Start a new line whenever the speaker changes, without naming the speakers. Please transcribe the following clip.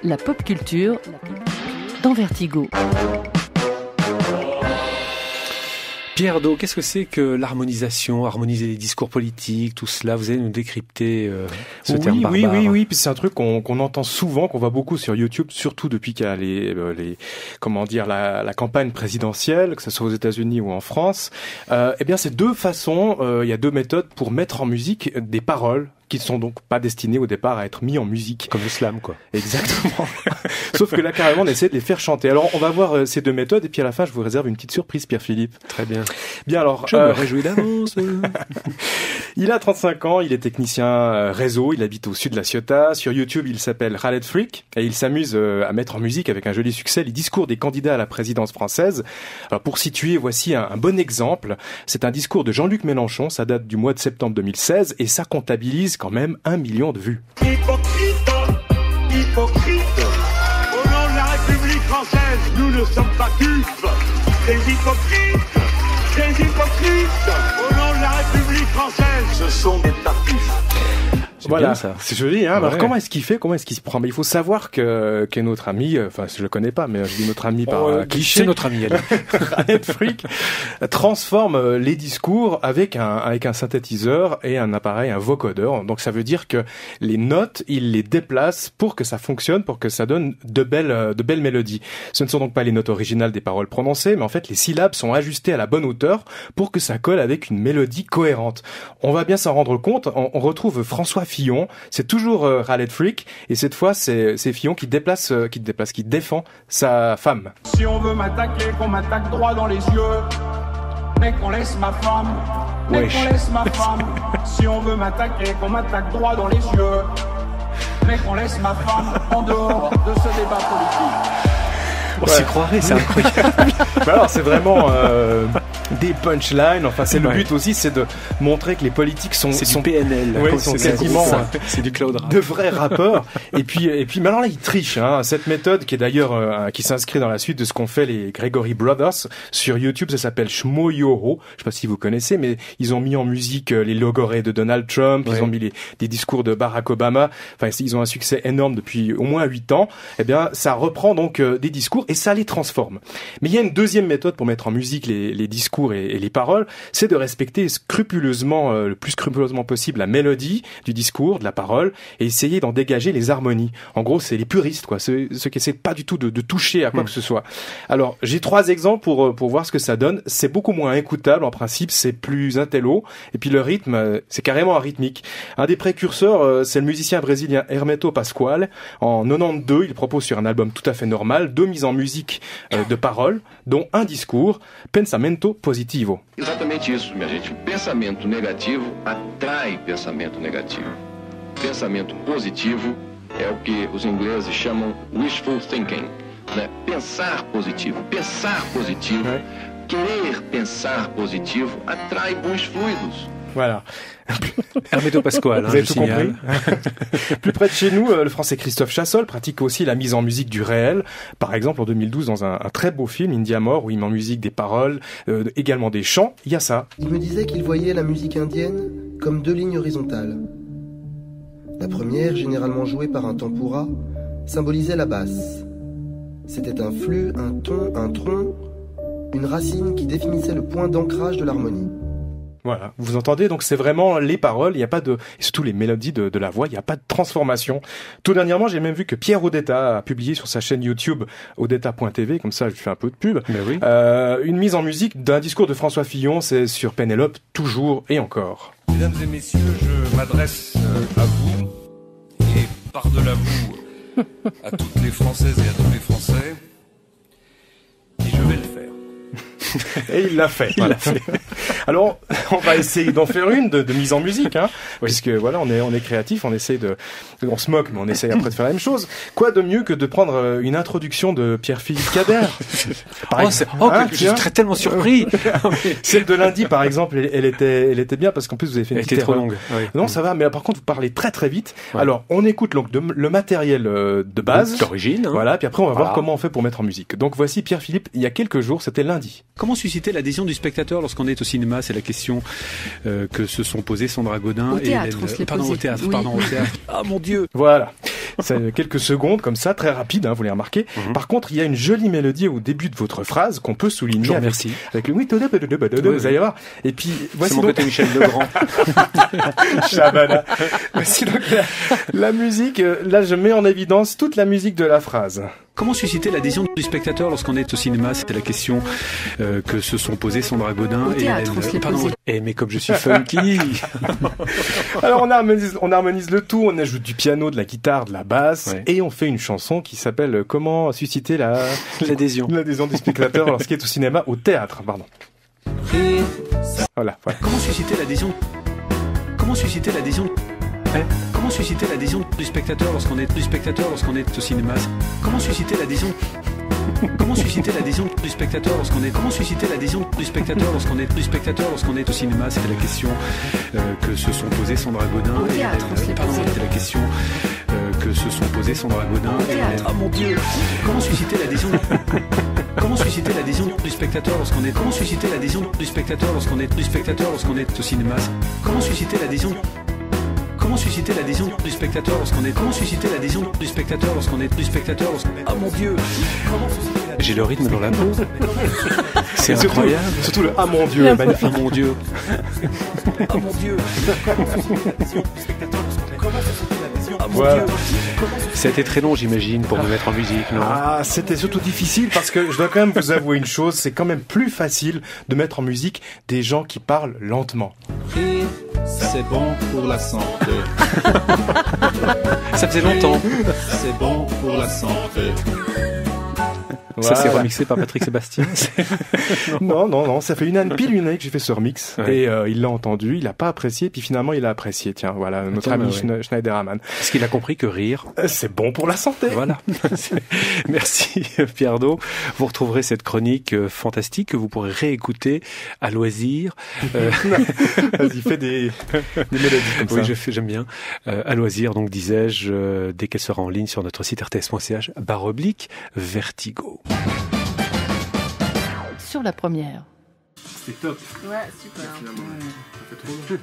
La pop culture dans Vertigo.
Pierre Do, qu'est-ce que c'est que l'harmonisation, harmoniser les discours politiques, tout cela? Vous allez nous décrypter ce terme barbare.
Oui, puis c'est un truc qu'on entend souvent, qu'on voit beaucoup sur YouTube, surtout depuis qu'il y a la campagne présidentielle, que ce soit aux États-Unis ou en France. Eh bien, c'est deux façons, il y a deux méthodes pour mettre en musique des paroles qui ne sont donc pas destinés au départ à être mis en musique.
Comme le slam, quoi.
Exactement. Sauf que là, carrément, on essaie de les faire chanter. Alors, on va voir ces deux méthodes, et puis à la fin, je vous réserve une petite surprise, Pierre-Philippe.
Très bien.
Bien, alors...
Je me réjouis d'avance.
Il a 35 ans, il est technicien réseau, il habite au sud de la Ciotat. Sur YouTube, il s'appelle Khaled Freak, et il s'amuse à mettre en musique, avec un joli succès, les discours des candidats à la présidence française. Alors, pour situer, voici un bon exemple. C'est un discours de Jean-Luc Mélenchon, ça date du mois de septembre 2016, et ça comptabilise quand même 1 million de vues.
Hypocrite, au nom de la République française, nous ne sommes pas dupes. Des hypocrites, au nom de la République française, ce sont des tartuffes.
Voilà,
ça.
C'est joli, hein.
Ouais.
Alors, comment est-ce qu'il fait? Comment est-ce qu'il se prend? Mais il faut savoir que notre ami, enfin, je le connais pas, mais je dis notre ami par cliché.
C'est notre ami, elle.
Khaled Freak transforme les discours avec un synthétiseur et un appareil, un vocodeur. Donc, ça veut dire que les notes, il les déplace pour que ça fonctionne, pour que ça donne de belles mélodies. Ce ne sont donc pas les notes originales des paroles prononcées, mais en fait, les syllabes sont ajustées à la bonne hauteur pour que ça colle avec une mélodie cohérente. On va bien s'en rendre compte. On retrouve François Fillon, c'est toujours Khaled Freak, et cette fois c'est Fillon qui défend sa femme.
Si on veut m'attaquer, qu'on m'attaque droit dans les yeux, mais qu'on laisse ma femme, Si on veut m'attaquer, qu'on m'attaque droit dans les yeux, mais qu'on laisse ma femme en dehors de ce débat politique.
On s'y croirait, c'est incroyable.
Alors c'est vraiment des punchlines. Enfin, c'est le but aussi, c'est de montrer que les politiques sont
du PNL.
Oui, sont quasiment
c'est du cloud rap.
De vrais rappeurs. et puis mais alors là, ils trichent. Hein. Cette méthode qui est d'ailleurs qui s'inscrit dans la suite de ce qu'ont fait les Gregory Brothers sur YouTube, ça s'appelle Shmoyoro. Je sais pas si vous connaissez, mais ils ont mis en musique les logorées de Donald Trump. Ils ont mis des discours de Barack Obama. Enfin, ils ont un succès énorme depuis au moins 8 ans. Eh bien, ça reprend donc des discours et ça les transforme. Mais il y a une deuxième méthode pour mettre en musique les discours et les paroles, c'est de respecter le plus scrupuleusement possible la mélodie du discours, de la parole, et essayer d'en dégager les harmonies. En gros, c'est les puristes, quoi, ceux qui essaient pas du tout de toucher à quoi que ce soit. Alors, j'ai 3 exemples pour voir ce que ça donne. C'est beaucoup moins écoutable, en principe, c'est plus intello, et puis le rythme, c'est carrément arythmique. Un des précurseurs, c'est le musicien brésilien Hermeto Pascoal. En 92, il propose sur un album tout à fait normal 2 mises en musique de paroles, dont un discours, Pensamento Positivo.
Exatamente isso, minha gente. Pensamento negativo atrai pensamento negativo. Pensamento positivo é o que os ingleses chamam wishful thinking, né? Pensar positivo, querer pensar positivo atrai bons fluidos.
Voilà.
Hermeto Pascoal,
vous avez tout compris. Plus près de chez nous, le français Christophe Chassol pratique aussi la mise en musique du réel. Par exemple, en 2012, dans un très beau film, India Mort, où il met en musique des paroles, également des chants, il y a ça.
Il me disait qu'il voyait la musique indienne comme 2 lignes horizontales. La première, généralement jouée par un tempura, symbolisait la basse. C'était un flux, un ton, un tronc, une racine qui définissait le point d'ancrage de l'harmonie.
Voilà, vous entendez, donc c'est vraiment les paroles, il n'y a pas et surtout les mélodies de la voix, il n'y a pas de transformation. Tout dernièrement, j'ai même vu que Pierre Odetta a publié sur sa chaîne YouTube, odetta.tv, comme ça je fais un peu de pub, une mise en musique d'un discours de François Fillon, c'est sur Pénélope, toujours et encore.
Mesdames et messieurs, je m'adresse à vous, et par-delà vous, à toutes les Françaises et à tous les Français, et je vais le faire.
Et il l'a fait. Alors, on va essayer d'en faire une de mise en musique, hein, puisque voilà, on est créatif, on se moque, mais on essaye après de faire la même chose. Quoi de mieux que de prendre une introduction de Pierre-Philippe Cader?
Je suis tellement surpris.
Celle de lundi, par exemple, elle était bien parce qu'en plus vous avez fait une petite
trop
erreur.
longue. Oui.
Non, ça va, mais par contre vous parlez très très vite. Ouais. Alors, on écoute donc le matériel de base,
d'origine. Hein.
Voilà, puis après on va voir comment on fait pour mettre en musique. Donc voici Pierre-Philippe, il y a quelques jours, c'était lundi.
Comment susciter l'adhésion du spectateur lorsqu'on est au cinéma? C'est la question que se sont posées Sandra Godin
au théâtre,
au théâtre. Ah mon Dieu.
Voilà. C'est quelques secondes comme ça, très rapide, vous les remarquez. Par contre, il y a une jolie mélodie au début de votre phrase qu'on peut souligner avec le oui, vous allez voir. Et puis voici
c'est mon côté Michel Legrand.
Shabada. Voici donc la musique. Là, je mets en évidence toute la musique de la phrase.
Comment susciter l'adhésion du spectateur lorsqu'on est au cinéma? C'était la question que se sont posées Sandra Gaudin
et théâtre,
mais comme je suis funky.
Alors on harmonise le tout, on ajoute du piano, de la guitare, de la basse, et on fait une chanson qui s'appelle Comment susciter l'adhésion du spectateur lorsqu'il est au cinéma, au théâtre, pardon. Voilà.
Comment susciter l'adhésion? Comment susciter l'adhésion? Comment susciter l'adhésion du spectateur lorsqu'on est au cinéma? Comment susciter l'adhésion? Comment susciter l'adhésion du spectateur lorsqu'on est? Comment susciter l'adhésion du spectateur lorsqu'on est au cinéma? C'était la question que se sont posées Sandra Gaudin c'était la question que se sont posées Sandra Gaudin
Ah
mon Dieu! Comment susciter l'adhésion? Comment susciter l'adhésion du spectateur lorsqu'on est? Comment susciter l'adhésion du spectateur lorsqu'on est au cinéma? Comment susciter l'adhésion? Comment susciter l'adhésion du spectateur lorsqu'on est? Comment susciter l'adhésion du spectateur lorsqu'on est? Ah mon Dieu! J'ai le rythme dans la peau. C'est incroyable.
Surtout le ah mon Dieu, magnifique.
Ah mon Dieu.
Ah mon Dieu.
Voilà. Ça a été très long, j'imagine, pour me mettre en musique, non?
C'était surtout difficile parce que je dois quand même vous avouer une chose, c'est quand même plus facile de mettre en musique des gens qui parlent lentement.
Rire, c'est bon pour la santé.
Ça faisait longtemps.
C'est bon pour la santé.
Ça s'est remixé par Patrick Sébastien.
Non, ça fait pile une année que j'ai fait ce remix et il l'a entendu, il a pas apprécié, puis finalement il a apprécié. Tiens, voilà, notre ami Schneiderman.
Parce qu'il a compris que rire,
c'est bon pour la santé.
Voilà. Merci Pierre Do. Vous retrouverez cette chronique fantastique que vous pourrez réécouter à loisir.
Vas-y, fais des mélodies comme ça.
Oui, j'aime bien. À loisir, donc disais-je, dès qu'elle sera en ligne sur notre site rts.ch/Vertigo.
Sur la première.
C'est top.
Ouais, super.
Ça fait trop bien.